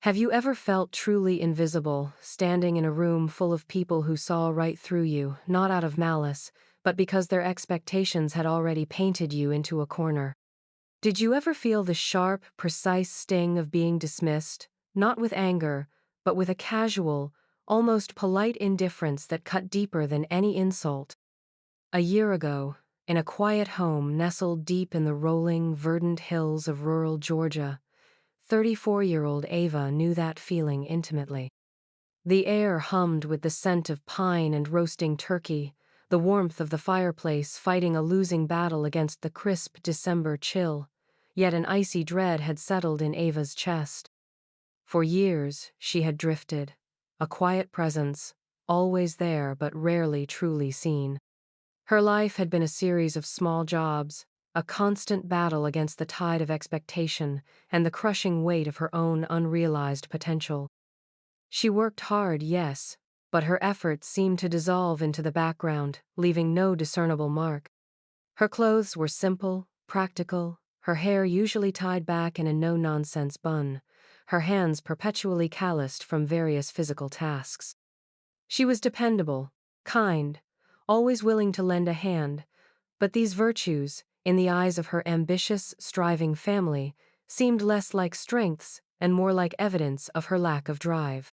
Have you ever felt truly invisible, standing in a room full of people who saw right through you, not out of malice, but because their expectations had already painted you into a corner? Did you ever feel the sharp, precise sting of being dismissed, not with anger, but with a casual, almost polite indifference that cut deeper than any insult? A year ago, in a quiet home nestled deep in the rolling, verdant hills of rural Georgia, 34-year-old Ava knew that feeling intimately. The air hummed with the scent of pine and roasting turkey, the warmth of the fireplace fighting a losing battle against the crisp December chill, yet an icy dread had settled in Ava's chest. For years, she had drifted, a quiet presence, always there but rarely truly seen. Her life had been a series of small jobs, a constant battle against the tide of expectation and the crushing weight of her own unrealized potential. She worked hard, yes, but her efforts seemed to dissolve into the background, leaving no discernible mark. Her clothes were simple, practical, her hair usually tied back in a no-nonsense bun, her hands perpetually calloused from various physical tasks. She was dependable, kind, always willing to lend a hand, but these virtues, in the eyes of her ambitious, striving family, seemed less like strengths and more like evidence of her lack of drive.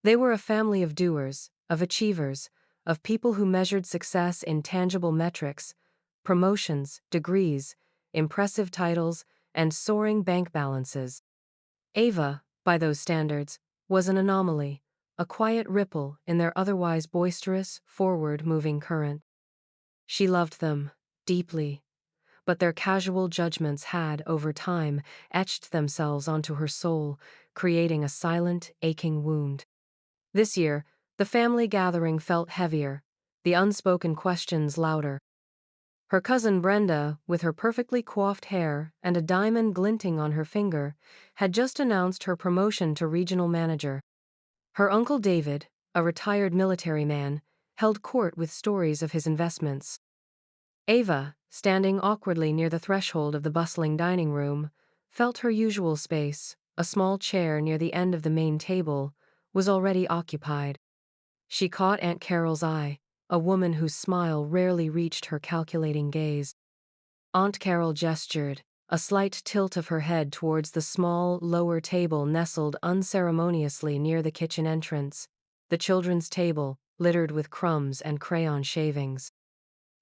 They were a family of doers, of achievers, of people who measured success in tangible metrics, promotions, degrees, impressive titles, and soaring bank balances. Ava, by those standards, was an anomaly, a quiet ripple in their otherwise boisterous, forward-moving current. She loved them, deeply, but their casual judgments had, over time, etched themselves onto her soul, creating a silent, aching wound. This year, the family gathering felt heavier, the unspoken questions louder. Her cousin Brenda, with her perfectly coiffed hair and a diamond glinting on her finger, had just announced her promotion to regional manager. Her uncle David, a retired military man, held court with stories of his investments. Ava, standing awkwardly near the threshold of the bustling dining room, felt her usual space, a small chair near the end of the main table, was already occupied. She caught Aunt Carol's eye, a woman whose smile rarely reached her calculating gaze. Aunt Carol gestured, a slight tilt of her head towards the small, lower table nestled unceremoniously near the kitchen entrance, the children's table, littered with crumbs and crayon shavings.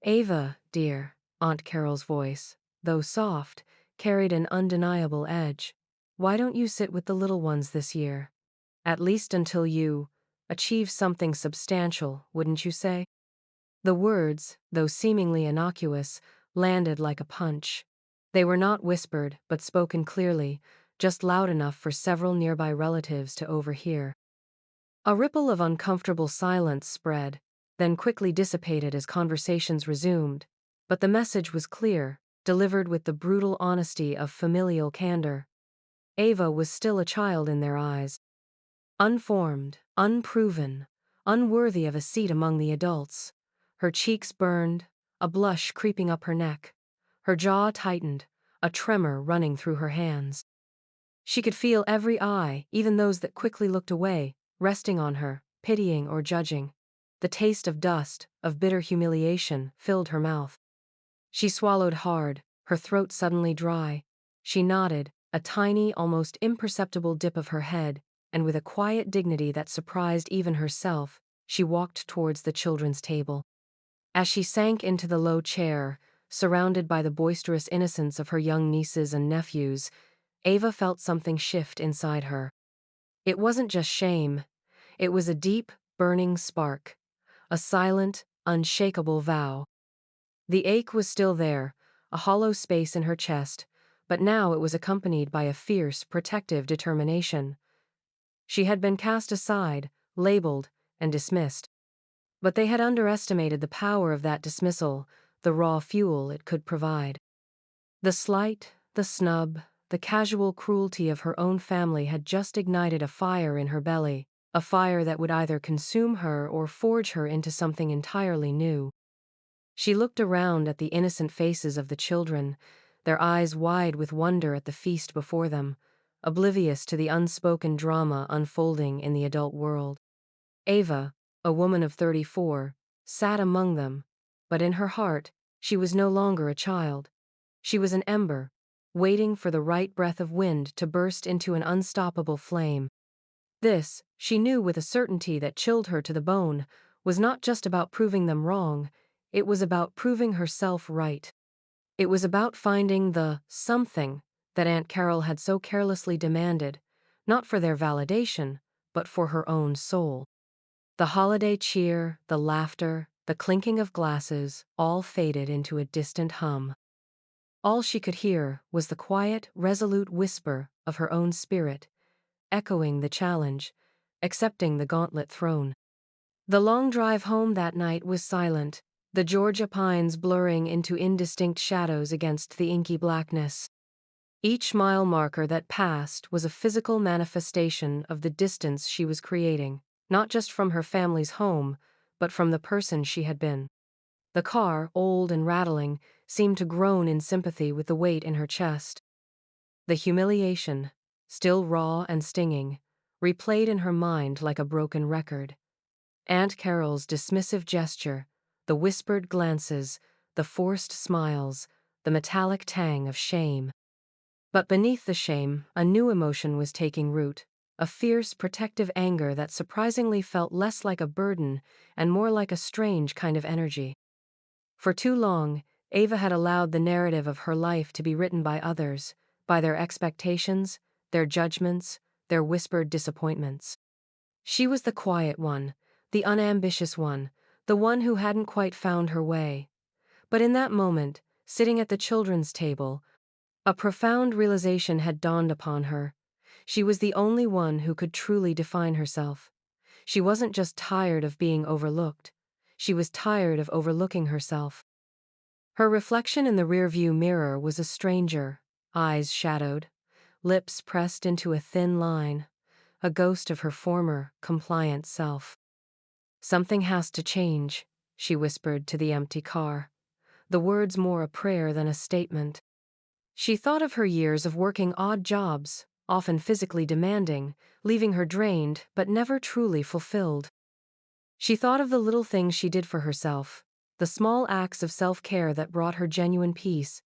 "Ava, dear," Aunt Carol's voice, though soft, carried an undeniable edge. "Why don't you sit with the little ones this year? At least until you achieve something substantial, wouldn't you say?" The words, though seemingly innocuous, landed like a punch. They were not whispered, but spoken clearly, just loud enough for several nearby relatives to overhear. A ripple of uncomfortable silence spread, then quickly dissipated as conversations resumed, but the message was clear, delivered with the brutal honesty of familial candor. Ava was still a child in their eyes. Unformed, unproven, unworthy of a seat among the adults. Her cheeks burned, a blush creeping up her neck. Her jaw tightened, a tremor running through her hands. She could feel every eye, even those that quickly looked away, resting on her, pitying or judging. The taste of dust, of bitter humiliation, filled her mouth. She swallowed hard, her throat suddenly dry. She nodded, a tiny, almost imperceptible dip of her head, and with a quiet dignity that surprised even herself, she walked towards the children's table. As she sank into the low chair, surrounded by the boisterous innocence of her young nieces and nephews, Ava felt something shift inside her. It wasn't just shame. It was a deep, burning spark. A silent, unshakable vow. The ache was still there, a hollow space in her chest, but now it was accompanied by a fierce, protective determination. She had been cast aside, labeled, and dismissed. But they had underestimated the power of that dismissal, the raw fuel it could provide. The slight, the snub, the casual cruelty of her own family had just ignited a fire in her belly, a fire that would either consume her or forge her into something entirely new. She looked around at the innocent faces of the children, their eyes wide with wonder at the feast before them, oblivious to the unspoken drama unfolding in the adult world. Ava, a woman of 34, sat among them, but in her heart, she was no longer a child. She was an ember, waiting for the right breath of wind to burst into an unstoppable flame. This, she knew with a certainty that chilled her to the bone, was not just about proving them wrong, it was about proving herself right. It was about finding the something that Aunt Carol had so carelessly demanded, not for their validation, but for her own soul. The holiday cheer, the laughter, the clinking of glasses, all faded into a distant hum. All she could hear was the quiet, resolute whisper of her own spirit, echoing the challenge, accepting the gauntlet thrown. The long drive home that night was silent, the Georgia pines blurring into indistinct shadows against the inky blackness. Each mile marker that passed was a physical manifestation of the distance she was creating, not just from her family's home, but from the person she had been. The car, old and rattling, seemed to groan in sympathy with the weight in her chest. The humiliation, still raw and stinging, replayed in her mind like a broken record. Aunt Carol's dismissive gesture, the whispered glances, the forced smiles, the metallic tang of shame. But beneath the shame, a new emotion was taking root, a fierce, protective anger that surprisingly felt less like a burden and more like a strange kind of energy. For too long, Ava had allowed the narrative of her life to be written by others, by their expectations, their judgments, their whispered disappointments. She was the quiet one, the unambitious one, the one who hadn't quite found her way. But in that moment, sitting at the children's table, a profound realization had dawned upon her. She was the only one who could truly define herself. She wasn't just tired of being overlooked. She was tired of overlooking herself. Her reflection in the rearview mirror was a stranger, eyes shadowed, lips pressed into a thin line, a ghost of her former, compliant self. "Something has to change," she whispered to the empty car, the words more a prayer than a statement. She thought of her years of working odd jobs, often physically demanding, leaving her drained but never truly fulfilled. She thought of the little things she did for herself, the small acts of self-care that brought her genuine peace,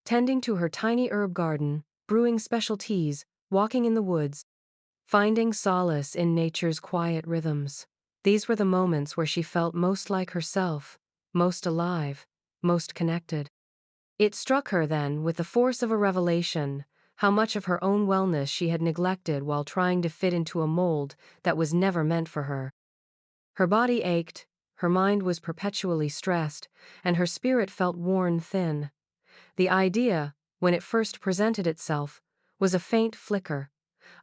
tending to her tiny herb garden, brewing special teas, walking in the woods, finding solace in nature's quiet rhythms. These were the moments where she felt most like herself, most alive, most connected. It struck her then, with the force of a revelation, how much of her own wellness she had neglected while trying to fit into a mold that was never meant for her. Her body ached, her mind was perpetually stressed, and her spirit felt worn thin. The idea, when it first presented itself, was a faint flicker,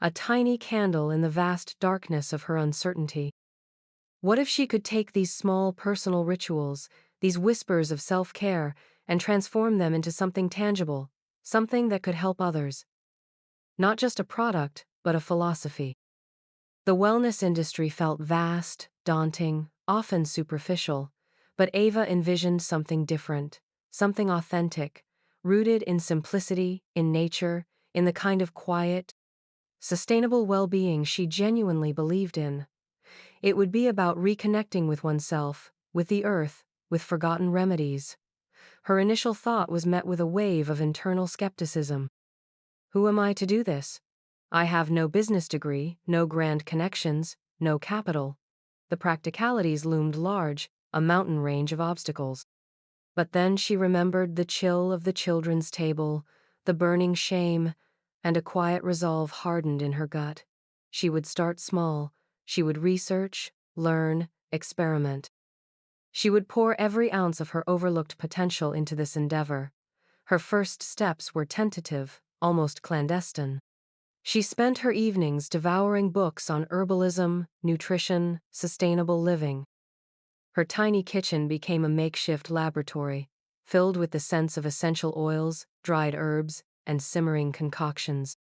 a tiny candle in the vast darkness of her uncertainty. What if she could take these small personal rituals, these whispers of self-care, and transform them into something tangible, something that could help others? Not just a product, but a philosophy. The wellness industry felt vast, daunting, often superficial, but Ava envisioned something different, something authentic, rooted in simplicity, in nature, in the kind of quiet, sustainable well-being she genuinely believed in. It would be about reconnecting with oneself, with the earth, with forgotten remedies. Her initial thought was met with a wave of internal skepticism. Who am I to do this? I have no business degree, no grand connections, no capital. The practicalities loomed large, a mountain range of obstacles. But then she remembered the chill of the children's table, the burning shame, and a quiet resolve hardened in her gut. She would start small. She would research, learn, experiment. She would pour every ounce of her overlooked potential into this endeavor. Her first steps were tentative, almost clandestine. She spent her evenings devouring books on herbalism, nutrition, sustainable living. Her tiny kitchen became a makeshift laboratory, filled with the scents of essential oils, dried herbs, and simmering concoctions.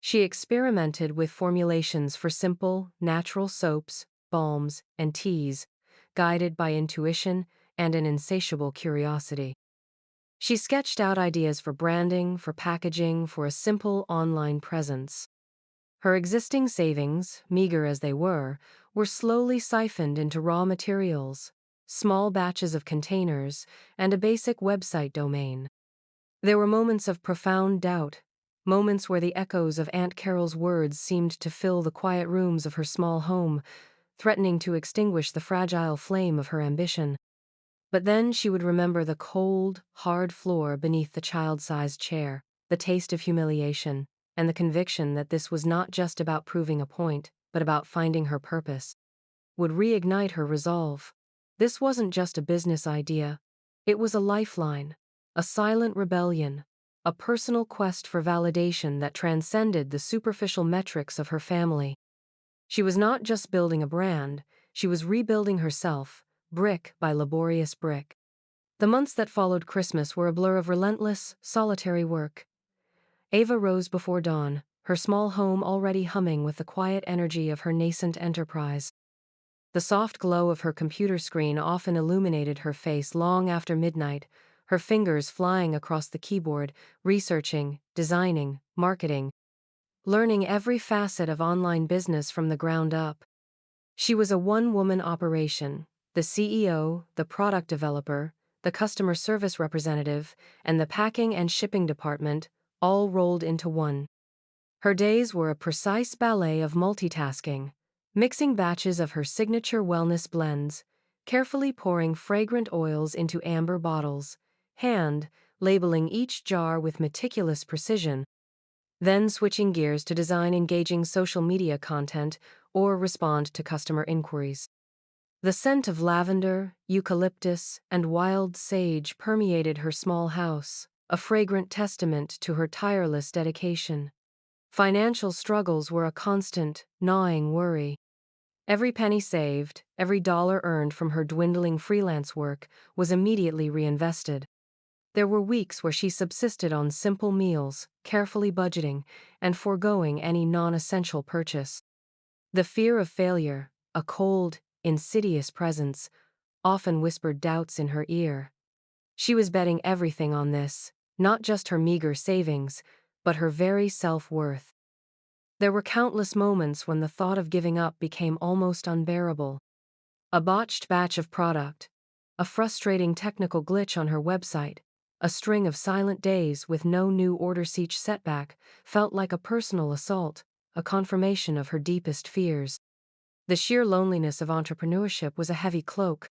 She experimented with formulations for simple, natural soaps, balms, and teas, guided by intuition and an insatiable curiosity. She sketched out ideas for branding, for packaging, for a simple online presence. Her existing savings, meager as they were slowly siphoned into raw materials, small batches of containers, and a basic website domain. There were moments of profound doubt, moments where the echoes of Aunt Carol's words seemed to fill the quiet rooms of her small home, threatening to extinguish the fragile flame of her ambition. But then she would remember the cold, hard floor beneath the child-sized chair, the taste of humiliation, and the conviction that this was not just about proving a point, but about finding her purpose. Would reignite her resolve. This wasn't just a business idea. It was a lifeline, a silent rebellion, a personal quest for validation that transcended the superficial metrics of her family. She was not just building a brand, she was rebuilding herself, brick by laborious brick. The months that followed Christmas were a blur of relentless, solitary work. Ava rose before dawn, her small home already humming with the quiet energy of her nascent enterprise. The soft glow of her computer screen often illuminated her face long after midnight, her fingers flying across the keyboard, researching, designing, marketing, learning every facet of online business from the ground up. She was a one-woman operation, the CEO, the product developer, the customer service representative, and the packing and shipping department, all rolled into one. Her days were a precise ballet of multitasking, mixing batches of her signature wellness blends, carefully pouring fragrant oils into amber bottles, hand labeling each jar with meticulous precision, then switching gears to design engaging social media content or respond to customer inquiries. The scent of lavender, eucalyptus, and wild sage permeated her small house, a fragrant testament to her tireless dedication. Financial struggles were a constant, gnawing worry. Every penny saved, every dollar earned from her dwindling freelance work was immediately reinvested. There were weeks where she subsisted on simple meals, carefully budgeting, and foregoing any non-essential purchase. The fear of failure, a cold, insidious presence, often whispered doubts in her ear. She was betting everything on this, not just her meager savings, but her very self-worth. There were countless moments when the thought of giving up became almost unbearable. A botched batch of product, a frustrating technical glitch on her website, a string of silent days with no new orders. Each setback felt like a personal assault, a confirmation of her deepest fears. The sheer loneliness of entrepreneurship was a heavy cloak.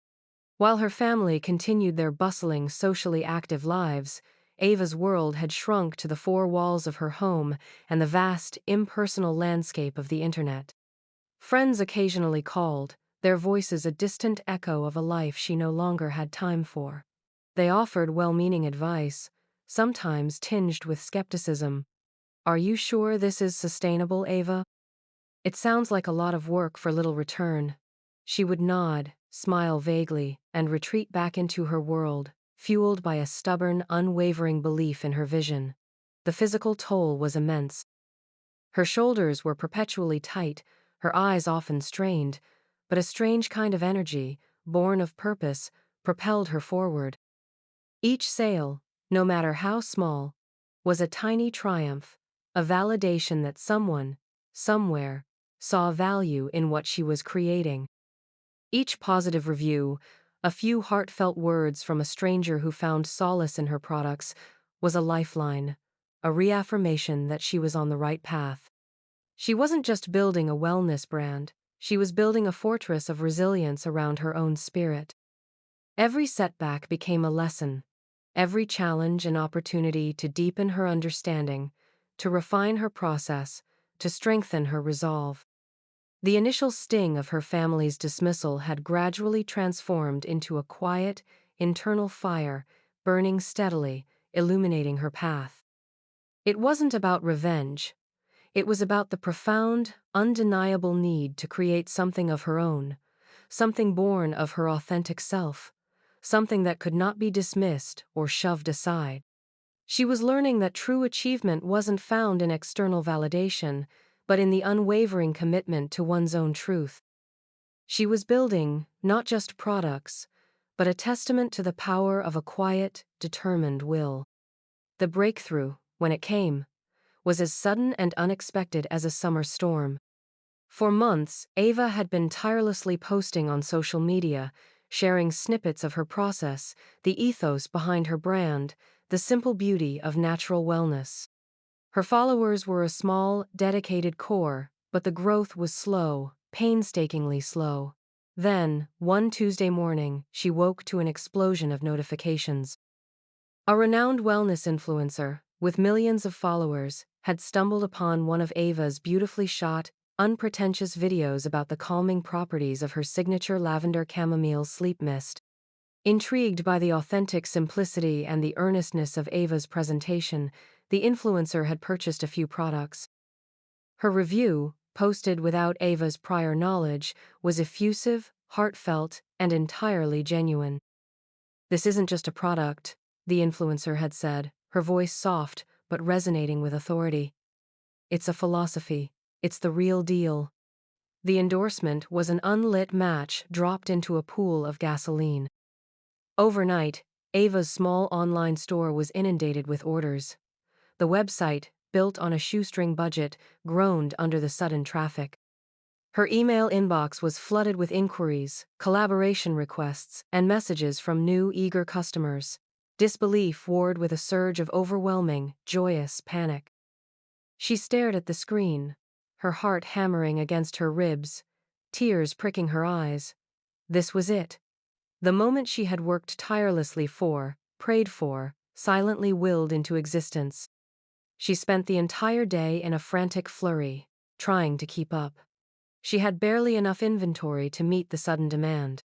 While her family continued their bustling, socially active lives, Ava's world had shrunk to the four walls of her home and the vast, impersonal landscape of the internet. Friends occasionally called, their voices a distant echo of a life she no longer had time for. They offered well-meaning advice, sometimes tinged with skepticism. "Are you sure this is sustainable, Ava? It sounds like a lot of work for little return." She would nod, smile vaguely, and retreat back into her world, fueled by a stubborn, unwavering belief in her vision. The physical toll was immense. Her shoulders were perpetually tight, her eyes often strained, but a strange kind of energy, born of purpose, propelled her forward. Each sale, no matter how small, was a tiny triumph, a validation that someone, somewhere, saw value in what she was creating. Each positive review, a few heartfelt words from a stranger who found solace in her products, was a lifeline, a reaffirmation that she was on the right path. She wasn't just building a wellness brand, she was building a fortress of resilience around her own spirit. Every setback became a lesson, every challenge an opportunity to deepen her understanding, to refine her process, to strengthen her resolve. The initial sting of her family's dismissal had gradually transformed into a quiet, internal fire, burning steadily, illuminating her path. It wasn't about revenge. It was about the profound, undeniable need to create something of her own, something born of her authentic self, something that could not be dismissed or shoved aside. She was learning that true achievement wasn't found in external validation, but in the unwavering commitment to one's own truth. She was building, not just products, but a testament to the power of a quiet, determined will. The breakthrough, when it came, was as sudden and unexpected as a summer storm. For months, Ava had been tirelessly posting on social media, sharing snippets of her process, the ethos behind her brand, the simple beauty of natural wellness. Her followers were a small, dedicated core, but the growth was slow, painstakingly slow. Then, one Tuesday morning, she woke to an explosion of notifications. A renowned wellness influencer, with millions of followers, had stumbled upon one of Ava's beautifully shot, unpretentious videos about the calming properties of her signature lavender chamomile sleep mist. Intrigued by the authentic simplicity and the earnestness of Ava's presentation, the influencer had purchased a few products. Her review, posted without Ava's prior knowledge, was effusive, heartfelt, and entirely genuine. "This isn't just a product," the influencer had said, her voice soft but resonating with authority. "It's a philosophy. It's the real deal." The endorsement was an unlit match dropped into a pool of gasoline. Overnight, Ava's small online store was inundated with orders. The website, built on a shoestring budget, groaned under the sudden traffic. Her email inbox was flooded with inquiries, collaboration requests, and messages from new, eager customers. Disbelief warred with a surge of overwhelming, joyous panic. She stared at the screen, her heart hammering against her ribs, tears pricking her eyes. This was it. The moment she had worked tirelessly for, prayed for, silently willed into existence. She spent the entire day in a frantic flurry, trying to keep up. She had barely enough inventory to meet the sudden demand.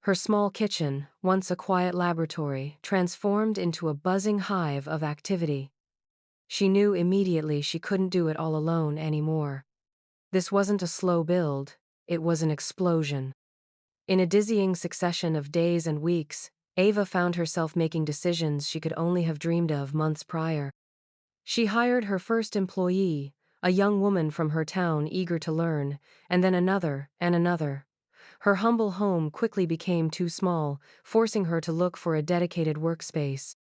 Her small kitchen, once a quiet laboratory, transformed into a buzzing hive of activity. She knew immediately she couldn't do it all alone anymore. This wasn't a slow build, it was an explosion. In a dizzying succession of days and weeks, Ava found herself making decisions she could only have dreamed of months prior. She hired her first employee, a young woman from her town eager to learn, and then another and another. Her humble home quickly became too small, forcing her to look for a dedicated workspace.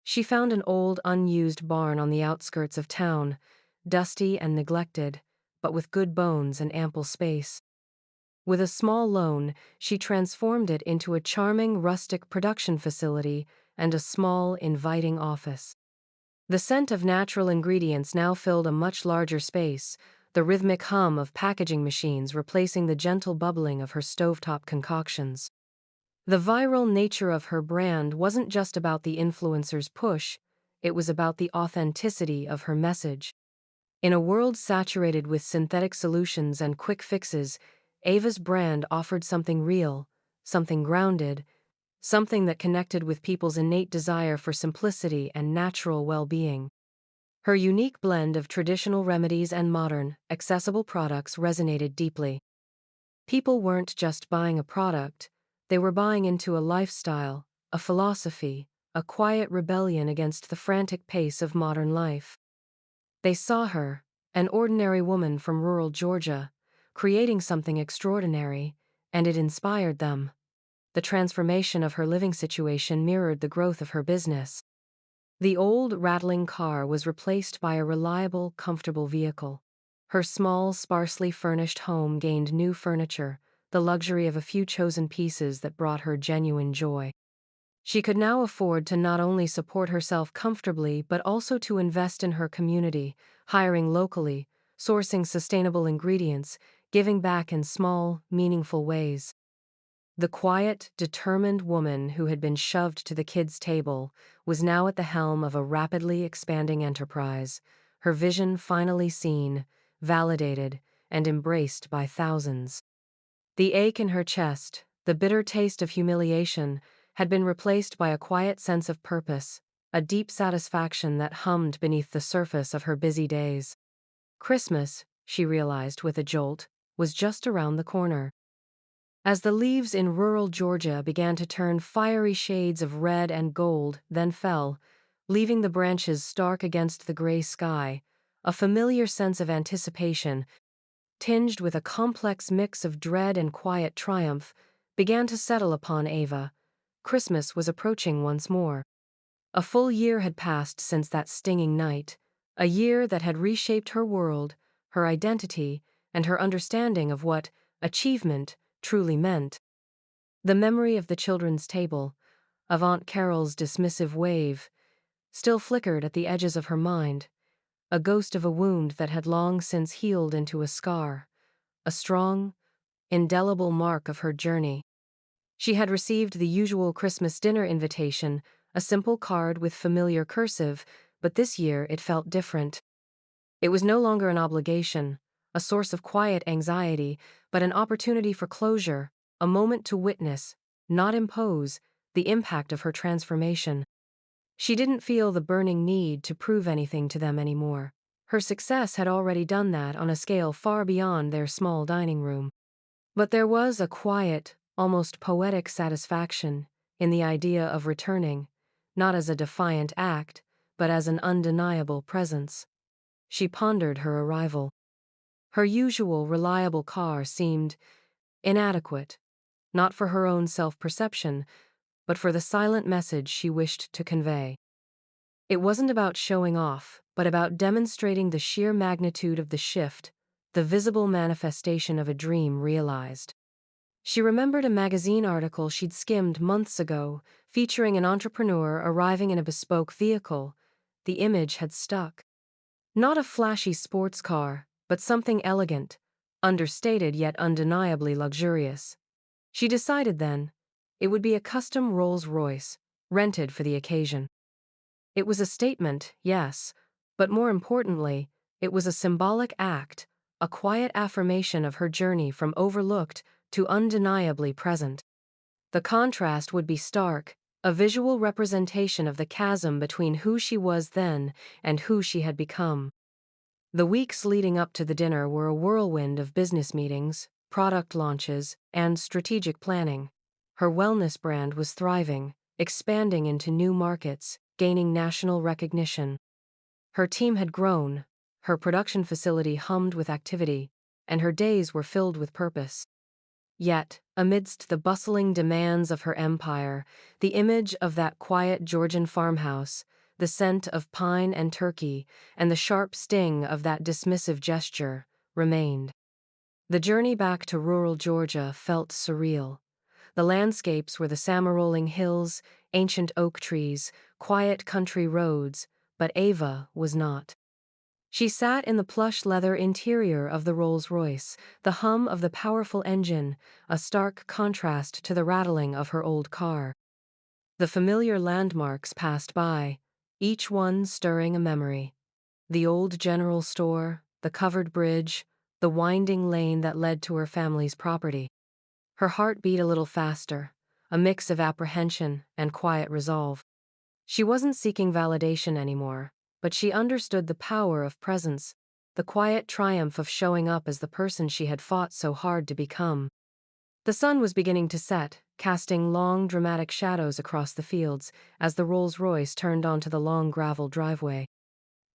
She found an old, unused barn on the outskirts of town, dusty and neglected, but with good bones and ample space. With a small loan, she transformed it into a charming rustic production facility and a small, inviting office. The scent of natural ingredients now filled a much larger space, the rhythmic hum of packaging machines replacing the gentle bubbling of her stovetop concoctions. The viral nature of her brand wasn't just about the influencer's push, it was about the authenticity of her message. In a world saturated with synthetic solutions and quick fixes, Ava's brand offered something real, something grounded, something that connected with people's innate desire for simplicity and natural well-being. Her unique blend of traditional remedies and modern, accessible products resonated deeply. People weren't just buying a product, they were buying into a lifestyle, a philosophy, a quiet rebellion against the frantic pace of modern life. They saw her, an ordinary woman from rural Georgia, creating something extraordinary, and it inspired them. The transformation of her living situation mirrored the growth of her business. The old, rattling car was replaced by a reliable, comfortable vehicle. Her small, sparsely furnished home gained new furniture, the luxury of a few chosen pieces that brought her genuine joy. She could now afford to not only support herself comfortably but also to invest in her community, hiring locally, sourcing sustainable ingredients, giving back in small, meaningful ways. The quiet, determined woman who had been shoved to the kids' table was now at the helm of a rapidly expanding enterprise, her vision finally seen, validated, and embraced by thousands. The ache in her chest, the bitter taste of humiliation, had been replaced by a quiet sense of purpose, a deep satisfaction that hummed beneath the surface of her busy days. Christmas, she realized with a jolt, was just around the corner. As the leaves in rural Georgia began to turn fiery shades of red and gold, then fell, leaving the branches stark against the gray sky, a familiar sense of anticipation, tinged with a complex mix of dread and quiet triumph, began to settle upon Ava, Christmas was approaching once more. A full year had passed since that stinging night, a year that had reshaped her world, her identity, and her understanding of what achievement truly meant. The memory of the children's table, of Aunt Carol's dismissive wave, still flickered at the edges of her mind, a ghost of a wound that had long since healed into a scar, a strong, indelible mark of her journey. She had received the usual Christmas dinner invitation, a simple card with familiar cursive, but this year it felt different. It was no longer an obligation, a source of quiet anxiety, but an opportunity for closure, a moment to witness, not impose, the impact of her transformation. She didn't feel the burning need to prove anything to them anymore. Her success had already done that on a scale far beyond their small dining room. But there was a quiet, almost poetic satisfaction in the idea of returning, not as a defiant act, but as an undeniable presence. She pondered her arrival. Her usual reliable car seemed inadequate, not for her own self-perception, but for the silent message she wished to convey. It wasn't about showing off, but about demonstrating the sheer magnitude of the shift, the visible manifestation of a dream realized. She remembered a magazine article she'd skimmed months ago, featuring an entrepreneur arriving in a bespoke vehicle. The image had stuck. Not a flashy sports car, but something elegant, understated yet undeniably luxurious. She decided then, it would be a custom Rolls-Royce, rented for the occasion. It was a statement, yes, but more importantly, it was a symbolic act, a quiet affirmation of her journey from overlooked to undeniably present. The contrast would be stark, a visual representation of the chasm between who she was then and who she had become. The weeks leading up to the dinner were a whirlwind of business meetings, product launches, and strategic planning. Her wellness brand was thriving, expanding into new markets, gaining national recognition. Her team had grown, her production facility hummed with activity, and her days were filled with purpose. Yet, amidst the bustling demands of her empire, the image of that quiet Georgian farmhouse, the scent of pine and turkey, and the sharp sting of that dismissive gesture, remained. The journey back to rural Georgia felt surreal. The landscapes were the summer-rolling hills, ancient oak trees, quiet country roads, but Ava was not. She sat in the plush leather interior of the Rolls-Royce, the hum of the powerful engine, a stark contrast to the rattling of her old car. The familiar landmarks passed by, each one stirring a memory. The old general store, the covered bridge, the winding lane that led to her family's property. Her heart beat a little faster, a mix of apprehension and quiet resolve. She wasn't seeking validation anymore, but she understood the power of presence, the quiet triumph of showing up as the person she had fought so hard to become. The sun was beginning to set, casting long, dramatic shadows across the fields as the Rolls-Royce turned onto the long gravel driveway.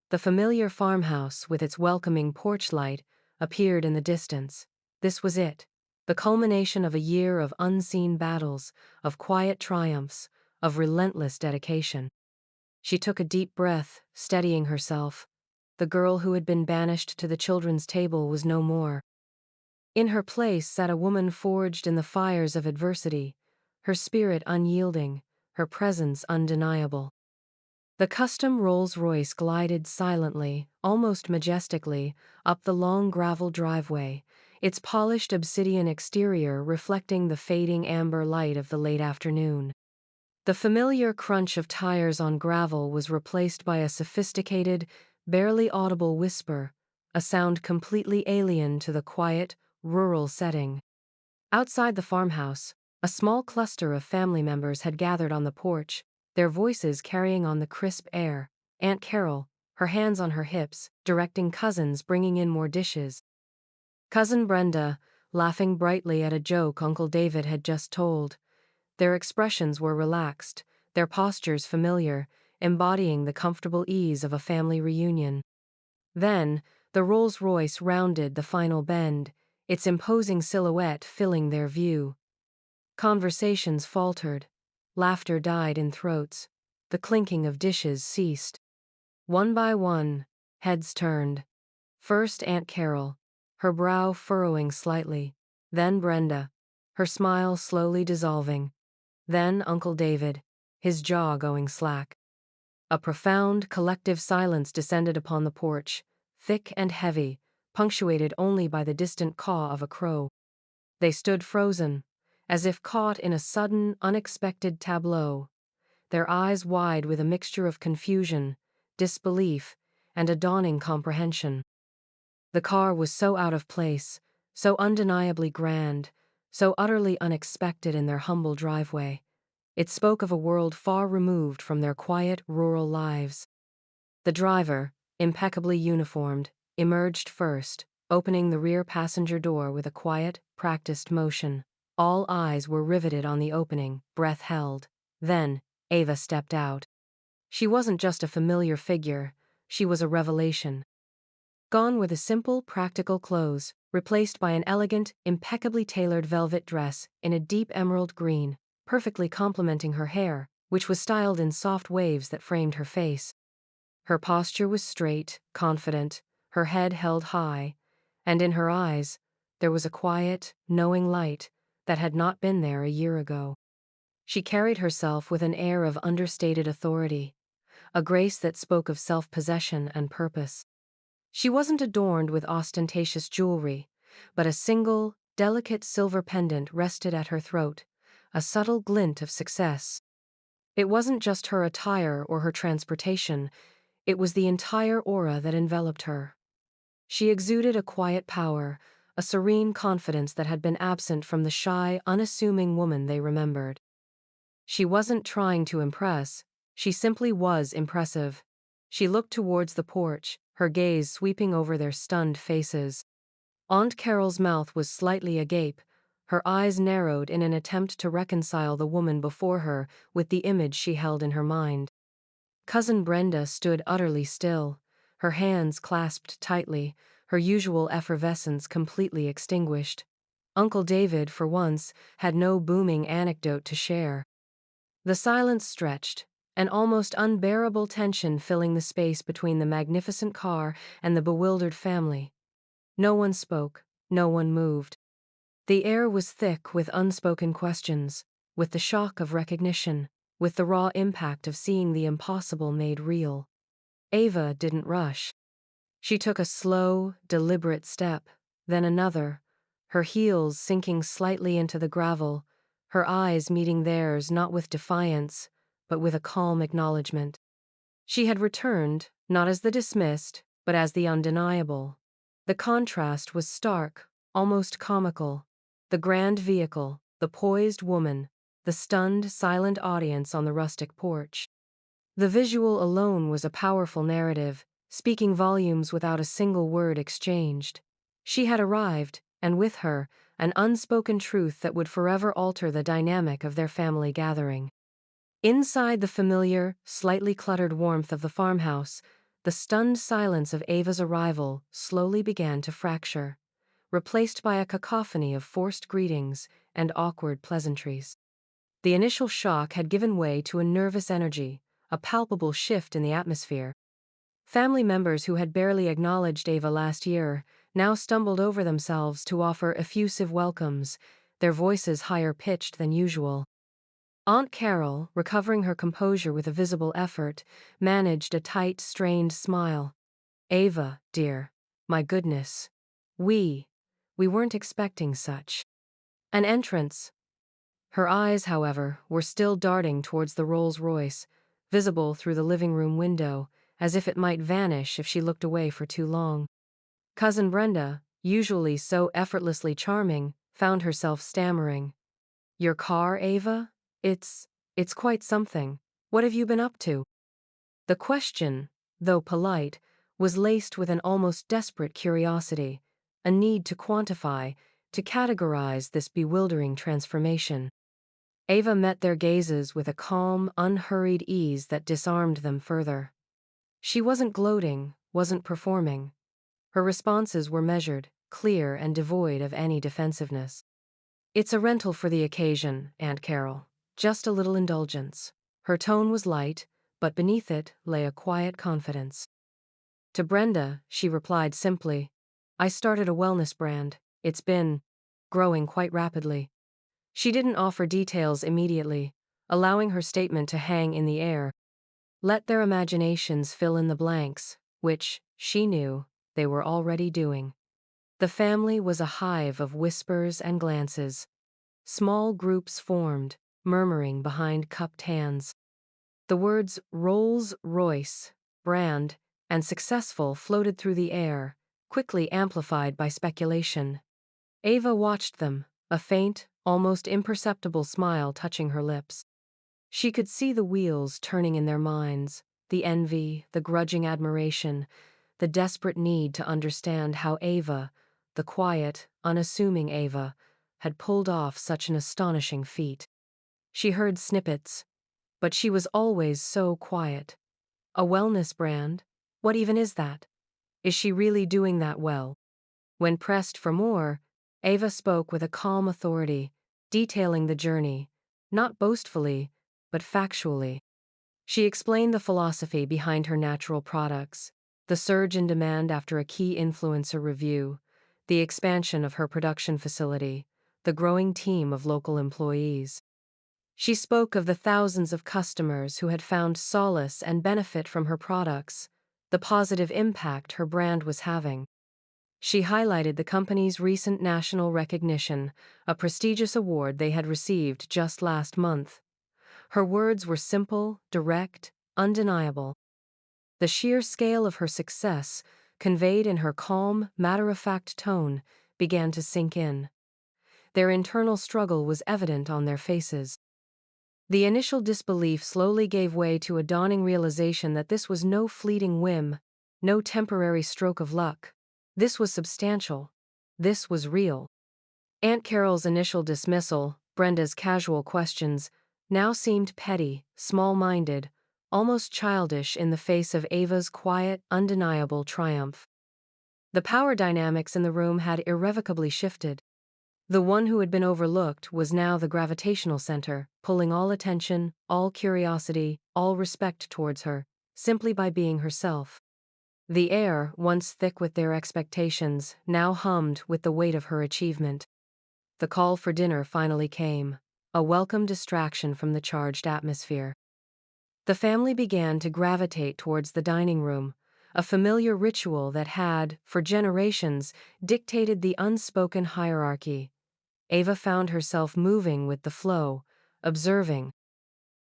The familiar farmhouse, with its welcoming porch light, appeared in the distance. This was it, the culmination of a year of unseen battles, of quiet triumphs, of relentless dedication. She took a deep breath, steadying herself. The girl who had been banished to the children's table was no more. In her place sat a woman forged in the fires of adversity, her spirit unyielding, her presence undeniable. The custom Rolls-Royce glided silently, almost majestically, up the long gravel driveway, its polished obsidian exterior reflecting the fading amber light of the late afternoon. The familiar crunch of tires on gravel was replaced by a sophisticated, barely audible whisper, a sound completely alien to the quiet, rural setting. Outside the farmhouse, a small cluster of family members had gathered on the porch, their voices carrying on the crisp air. Aunt Carol, her hands on her hips, directing cousins bringing in more dishes. Cousin Brenda, laughing brightly at a joke Uncle David had just told. Their expressions were relaxed, their postures familiar, embodying the comfortable ease of a family reunion. Then, the Rolls-Royce rounded the final bend, its imposing silhouette filling their view. Conversations faltered. Laughter died in throats. The clinking of dishes ceased. One by one, heads turned. First Aunt Carol, her brow furrowing slightly. Then Brenda, her smile slowly dissolving. Then Uncle David, his jaw going slack. A profound, collective silence descended upon the porch, thick and heavy, punctuated only by the distant caw of a crow. They stood frozen, as if caught in a sudden, unexpected tableau, their eyes wide with a mixture of confusion, disbelief, and a dawning comprehension. The car was so out of place, so undeniably grand, so utterly unexpected in their humble driveway. It spoke of a world far removed from their quiet, rural lives. The driver, impeccably uniformed, emerged first, opening the rear passenger door with a quiet, practiced motion. All eyes were riveted on the opening, breath held. Then, Ava stepped out. She wasn't just a familiar figure, she was a revelation. Gone were the simple, practical clothes, replaced by an elegant, impeccably tailored velvet dress in a deep emerald green, perfectly complementing her hair, which was styled in soft waves that framed her face. Her posture was straight, confident, her head held high, and in her eyes, there was a quiet, knowing light that had not been there a year ago. She carried herself with an air of understated authority, a grace that spoke of self-possession and purpose. She wasn't adorned with ostentatious jewelry, but a single, delicate silver pendant rested at her throat, a subtle glint of success. It wasn't just her attire or her transportation, it was the entire aura that enveloped her. She exuded a quiet power, a serene confidence that had been absent from the shy, unassuming woman they remembered. She wasn't trying to impress, she simply was impressive. She looked towards the porch, her gaze sweeping over their stunned faces. Aunt Carol's mouth was slightly agape, her eyes narrowed in an attempt to reconcile the woman before her with the image she held in her mind. Cousin Brenda stood utterly still, her hands clasped tightly, her usual effervescence completely extinguished. Uncle David, for once, had no booming anecdote to share. The silence stretched, an almost unbearable tension filling the space between the magnificent car and the bewildered family. No one spoke, no one moved. The air was thick with unspoken questions, with the shock of recognition, with the raw impact of seeing the impossible made real. Ava didn't rush. She took a slow, deliberate step, then another, her heels sinking slightly into the gravel, her eyes meeting theirs not with defiance, but with a calm acknowledgement. She had returned, not as the dismissed, but as the undeniable. The contrast was stark, almost comical. The grand vehicle, the poised woman, the stunned, silent audience on the rustic porch. The visual alone was a powerful narrative, speaking volumes without a single word exchanged. She had arrived, and with her, an unspoken truth that would forever alter the dynamic of their family gathering. Inside the familiar, slightly cluttered warmth of the farmhouse, the stunned silence of Ava's arrival slowly began to fracture, replaced by a cacophony of forced greetings and awkward pleasantries. The initial shock had given way to a nervous energy, a palpable shift in the atmosphere. Family members who had barely acknowledged Ava last year now stumbled over themselves to offer effusive welcomes, their voices higher pitched than usual. Aunt Carol, recovering her composure with a visible effort, managed a tight, strained smile. "Ava, dear, my goodness. We weren't expecting such an entrance." Her eyes, however, were still darting towards the Rolls-Royce, visible through the living room window, as if it might vanish if she looked away for too long. Cousin Brenda, usually so effortlessly charming, found herself stammering. "Your car, Ava? It's quite something. What have you been up to?" The question, though polite, was laced with an almost desperate curiosity, a need to quantify, to categorize this bewildering transformation. Ava met their gazes with a calm, unhurried ease that disarmed them further. She wasn't gloating, wasn't performing. Her responses were measured, clear, and devoid of any defensiveness. "It's a rental for the occasion, Aunt Carol. Just a little indulgence. Her tone was light, but beneath it lay a quiet confidence. To Brenda, she replied simply, I started a wellness brand. It's been growing quite rapidly. She didn't offer details immediately, allowing her statement to hang in the air. Let their imaginations fill in the blanks, which, she knew, they were already doing. The family was a hive of whispers and glances. Small groups formed, murmuring behind cupped hands. The words Rolls-Royce, brand, and successful floated through the air, quickly amplified by speculation. Ava watched them, a faint, almost imperceptible smile touching her lips. She could see the wheels turning in their minds, the envy, the grudging admiration, the desperate need to understand how Ava, the quiet, unassuming Ava, had pulled off such an astonishing feat. She heard snippets, but she was always so quiet. A wellness brand? What even is that? Is she really doing that well? When pressed for more, Ava spoke with a calm authority, detailing the journey, not boastfully, but factually. She explained the philosophy behind her natural products, the surge in demand after a key influencer review, the expansion of her production facility, the growing team of local employees. She spoke of the thousands of customers who had found solace and benefit from her products, the positive impact her brand was having. She highlighted the company's recent national recognition, a prestigious award they had received just last month. Her words were simple, direct, undeniable. The sheer scale of her success, conveyed in her calm, matter-of-fact tone, began to sink in. Their internal struggle was evident on their faces. The initial disbelief slowly gave way to a dawning realization that this was no fleeting whim, no temporary stroke of luck. This was substantial. This was real. Aunt Carol's initial dismissal, Brenda's casual questions, now seemed petty, small-minded, almost childish in the face of Ava's quiet, undeniable triumph. The power dynamics in the room had irrevocably shifted. The one who had been overlooked was now the gravitational center, pulling all attention, all curiosity, all respect towards her, simply by being herself. The air, once thick with their expectations, now hummed with the weight of her achievement. The call for dinner finally came, a welcome distraction from the charged atmosphere. The family began to gravitate towards the dining room, a familiar ritual that had, for generations, dictated the unspoken hierarchy. Ava found herself moving with the flow, observing.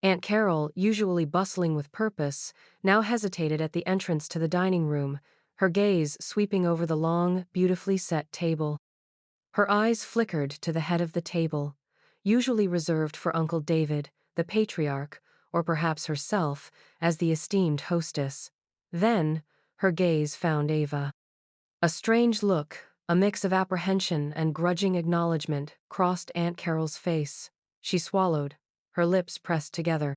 Aunt Carol, usually bustling with purpose, now hesitated at the entrance to the dining room, her gaze sweeping over the long, beautifully set table. Her eyes flickered to the head of the table, usually reserved for Uncle David, the patriarch, or perhaps herself, as the esteemed hostess. Then, her gaze found Ava. A strange look, a mix of apprehension and grudging acknowledgement, crossed Aunt Carol's face. She swallowed, her lips pressed together.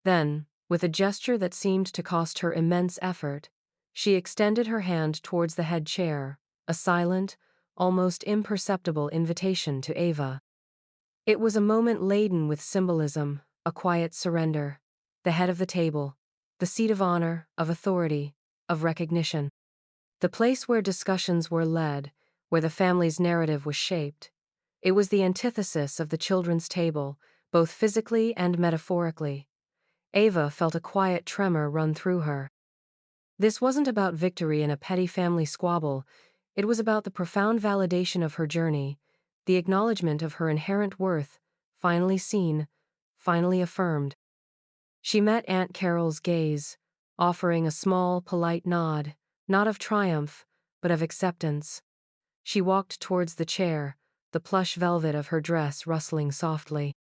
Then, with a gesture that seemed to cost her immense effort, she extended her hand towards the head chair, a silent, almost imperceptible invitation to Ava. It was a moment laden with symbolism, a quiet surrender. The head of the table, the seat of honor, of authority, of recognition. The place where discussions were led, where the family's narrative was shaped. It was the antithesis of the children's table, both physically and metaphorically. Ava felt a quiet tremor run through her. This wasn't about victory in a petty family squabble, it was about the profound validation of her journey, the acknowledgement of her inherent worth, finally seen, finally affirmed. She met Aunt Carol's gaze, offering a small, polite nod, not of triumph, but of acceptance. She walked towards the chair, the plush velvet of her dress rustling softly.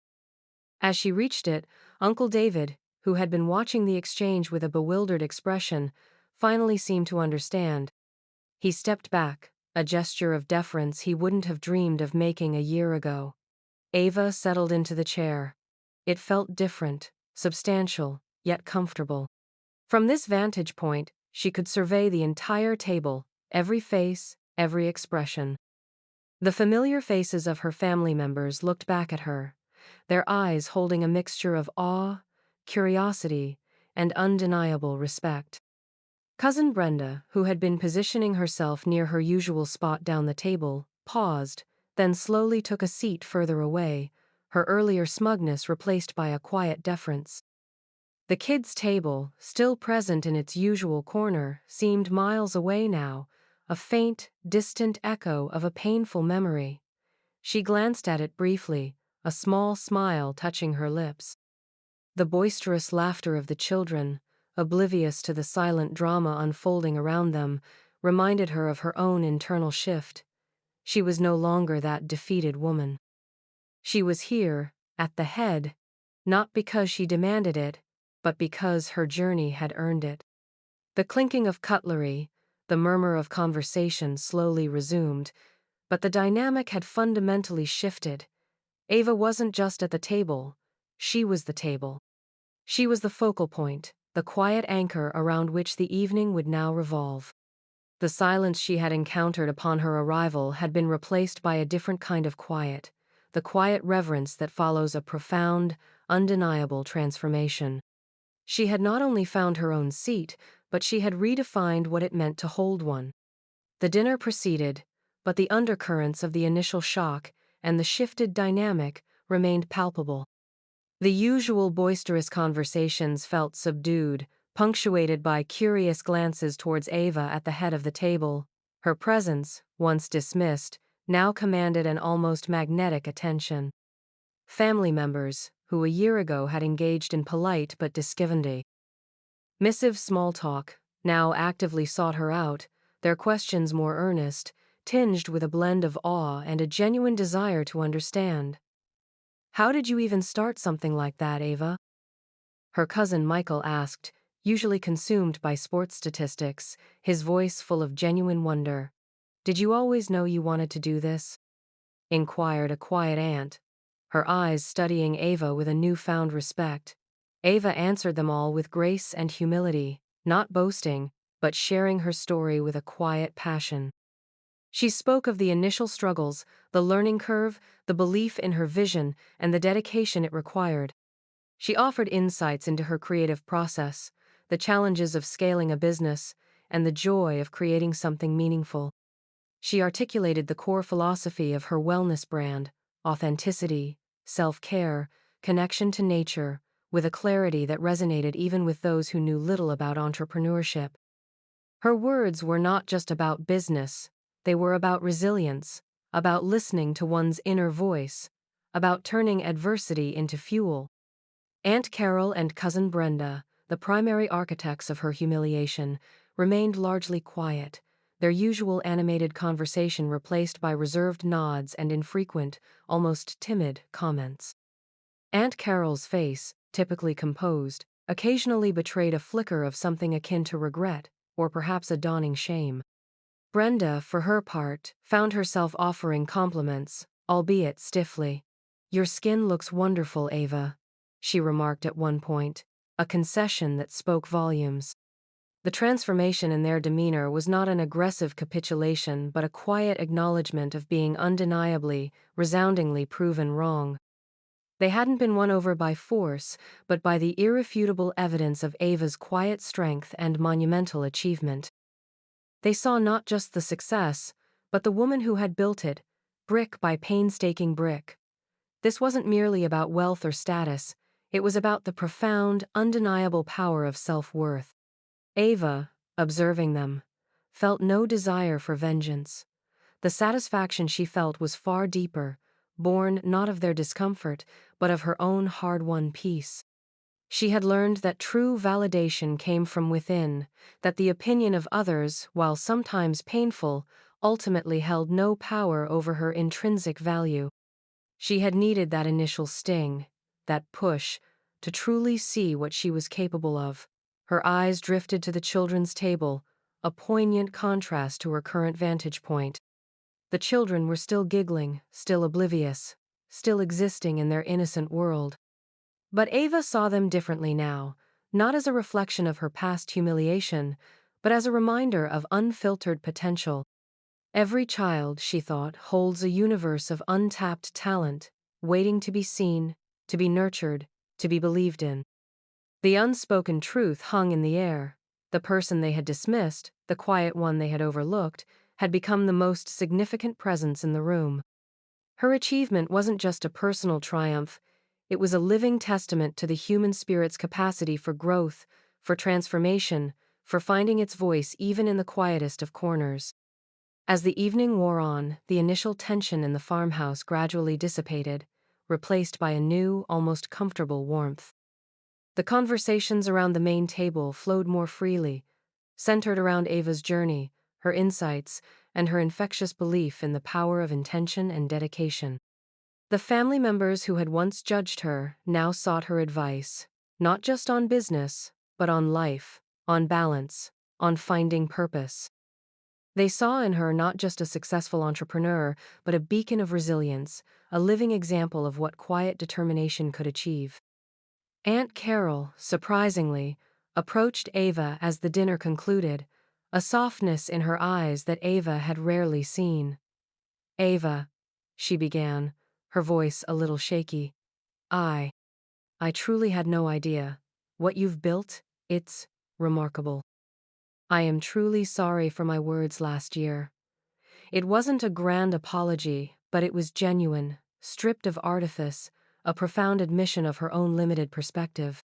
As she reached it, Uncle David, who had been watching the exchange with a bewildered expression, finally seemed to understand. He stepped back, a gesture of deference he wouldn't have dreamed of making a year ago. Ava settled into the chair. It felt different, substantial, yet comfortable. From this vantage point, she could survey the entire table, every face, every expression. The familiar faces of her family members looked back at her, their eyes holding a mixture of awe, curiosity, and undeniable respect. Cousin Brenda, who had been positioning herself near her usual spot down the table, paused, then slowly took a seat further away, her earlier smugness replaced by a quiet deference. The kids' table, still present in its usual corner, seemed miles away now, a faint, distant echo of a painful memory. She glanced at it briefly, a small smile touching her lips. The boisterous laughter of the children, oblivious to the silent drama unfolding around them, reminded her of her own internal shift. She was no longer that defeated woman. She was here, at the head, not because she demanded it, but because her journey had earned it. The clinking of cutlery, the murmur of conversation slowly resumed, but the dynamic had fundamentally shifted. Ava wasn't just at the table, she was the table. She was the focal point, the quiet anchor around which the evening would now revolve. The silence she had encountered upon her arrival had been replaced by a different kind of quiet, the quiet reverence that follows a profound, undeniable transformation. She had not only found her own seat, but she had redefined what it meant to hold one. The dinner proceeded, but the undercurrents of the initial shock and the shifted dynamic remained palpable. The usual boisterous conversations felt subdued, punctuated by curious glances towards Ava at the head of the table. Her presence, once dismissed, now commanded an almost magnetic attention. Family members, who a year ago had engaged in polite but dismissive small talk, now actively sought her out, their questions more earnest, tinged with a blend of awe and a genuine desire to understand. "How did you even start something like that, Ava?" her cousin Michael asked, usually consumed by sports statistics, his voice full of genuine wonder. "Did you always know you wanted to do this?" inquired a quiet aunt, her eyes studying Ava with a newfound respect. Ava answered them all with grace and humility, not boasting, but sharing her story with a quiet passion. She spoke of the initial struggles, the learning curve, the belief in her vision, and the dedication it required. She offered insights into her creative process, the challenges of scaling a business, and the joy of creating something meaningful. She articulated the core philosophy of her wellness brand: authenticity, self-care, connection to nature, with a clarity that resonated even with those who knew little about entrepreneurship. Her words were not just about business, they were about resilience, about listening to one's inner voice, about turning adversity into fuel. Aunt Carol and Cousin Brenda, the primary architects of her humiliation, remained largely quiet, their usual animated conversation replaced by reserved nods and infrequent, almost timid, comments. Aunt Carol's face, typically composed, occasionally betrayed a flicker of something akin to regret, or perhaps a dawning shame. Brenda, for her part, found herself offering compliments, albeit stiffly. "Your skin looks wonderful, Ava," she remarked at one point, a concession that spoke volumes. The transformation in their demeanor was not an aggressive capitulation but a quiet acknowledgement of being undeniably, resoundingly proven wrong. They hadn't been won over by force, but by the irrefutable evidence of Ava's quiet strength and monumental achievement. They saw not just the success, but the woman who had built it, brick by painstaking brick. This wasn't merely about wealth or status, it was about the profound, undeniable power of self-worth. Ava, observing them, felt no desire for vengeance. The satisfaction she felt was far deeper, born not of their discomfort, but of her own hard-won peace. She had learned that true validation came from within, that the opinion of others, while sometimes painful, ultimately held no power over her intrinsic value. She had needed that initial sting, that push, to truly see what she was capable of. Her eyes drifted to the children's table, a poignant contrast to her current vantage point. The children were still giggling, still oblivious, still existing in their innocent world. But Ava saw them differently now, not as a reflection of her past humiliation, but as a reminder of unfiltered potential. Every child, she thought, holds a universe of untapped talent, waiting to be seen, to be nurtured, to be believed in. The unspoken truth hung in the air. The person they had dismissed, the quiet one they had overlooked, had become the most significant presence in the room. Her achievement wasn't just a personal triumph, it was a living testament to the human spirit's capacity for growth, for transformation, for finding its voice even in the quietest of corners. As the evening wore on, the initial tension in the farmhouse gradually dissipated, replaced by a new, almost comfortable warmth. The conversations around the main table flowed more freely, centered around Ava's journey, her insights, and her infectious belief in the power of intention and dedication. The family members who had once judged her now sought her advice, not just on business, but on life, on balance, on finding purpose. They saw in her not just a successful entrepreneur, but a beacon of resilience, a living example of what quiet determination could achieve. Aunt Carol, surprisingly, approached Ava as the dinner concluded, a softness in her eyes that Ava had rarely seen. "Ava," she began, her voice a little shaky, I truly had no idea. What you've built, it's remarkable. I am truly sorry for my words last year." It wasn't a grand apology, but it was genuine, stripped of artifice, a profound admission of her own limited perspective.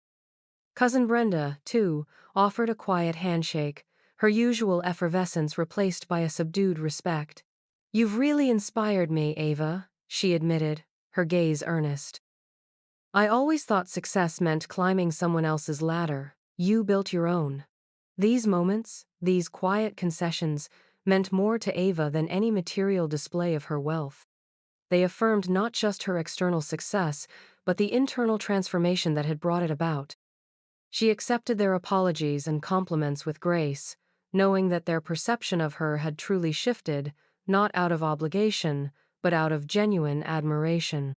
Cousin Brenda, too, offered a quiet handshake, her usual effervescence replaced by a subdued respect. "You've really inspired me, Ava," she admitted, her gaze earnest. "I always thought success meant climbing someone else's ladder. You built your own." These moments, these quiet concessions, meant more to Ava than any material display of her wealth. They affirmed not just her external success, but the internal transformation that had brought it about. She accepted their apologies and compliments with grace, knowing that their perception of her had truly shifted, not out of obligation, but out of genuine admiration.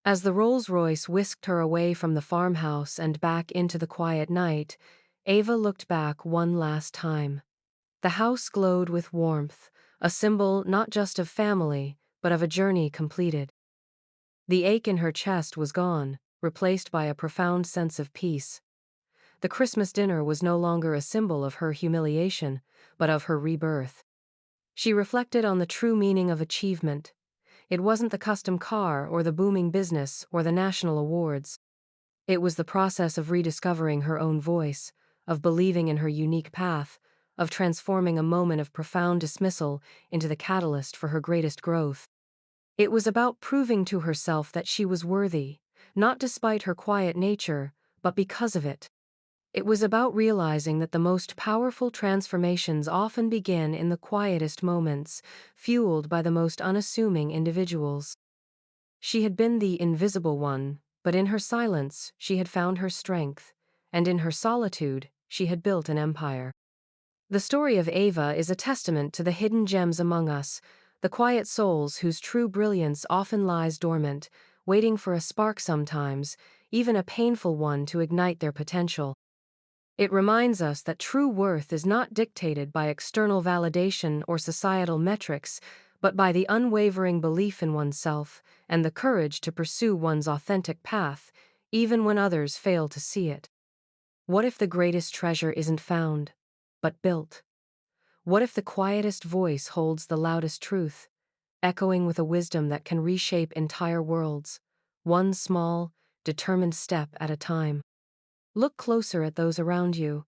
As the Rolls-Royce whisked her away from the farmhouse and back into the quiet night, Ava looked back one last time. The house glowed with warmth, a symbol not just of family, but of a journey completed. The ache in her chest was gone, replaced by a profound sense of peace. The Christmas dinner was no longer a symbol of her humiliation, but of her rebirth. She reflected on the true meaning of achievement. It wasn't the custom car or the booming business or the national awards. It was the process of rediscovering her own voice, of believing in her unique path, of transforming a moment of profound dismissal into the catalyst for her greatest growth. It was about proving to herself that she was worthy, not despite her quiet nature, but because of it. It was about realizing that the most powerful transformations often begin in the quietest moments, fueled by the most unassuming individuals. She had been the invisible one, but in her silence, she had found her strength, and in her solitude, she had built an empire. The story of Ava is a testament to the hidden gems among us, the quiet souls whose true brilliance often lies dormant, waiting for a spark sometimes, even a painful one to ignite their potential. It reminds us that true worth is not dictated by external validation or societal metrics, but by the unwavering belief in oneself and the courage to pursue one's authentic path, even when others fail to see it. What if the greatest treasure isn't found, but built? What if the quietest voice holds the loudest truth, echoing with a wisdom that can reshape entire worlds, one small, determined step at a time? Look closer at those around you.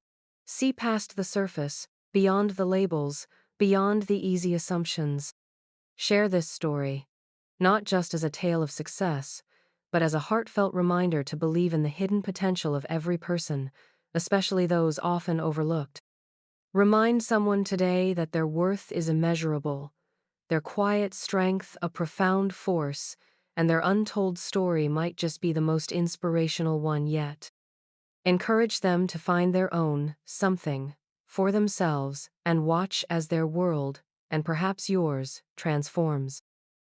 See past the surface, beyond the labels, beyond the easy assumptions. Share this story, not just as a tale of success, but as a heartfelt reminder to believe in the hidden potential of every person, especially those often overlooked. Remind someone today that their worth is immeasurable, their quiet strength a profound force, and their untold story might just be the most inspirational one yet. Encourage them to find their own something for themselves and watch as their world, and perhaps yours, transforms.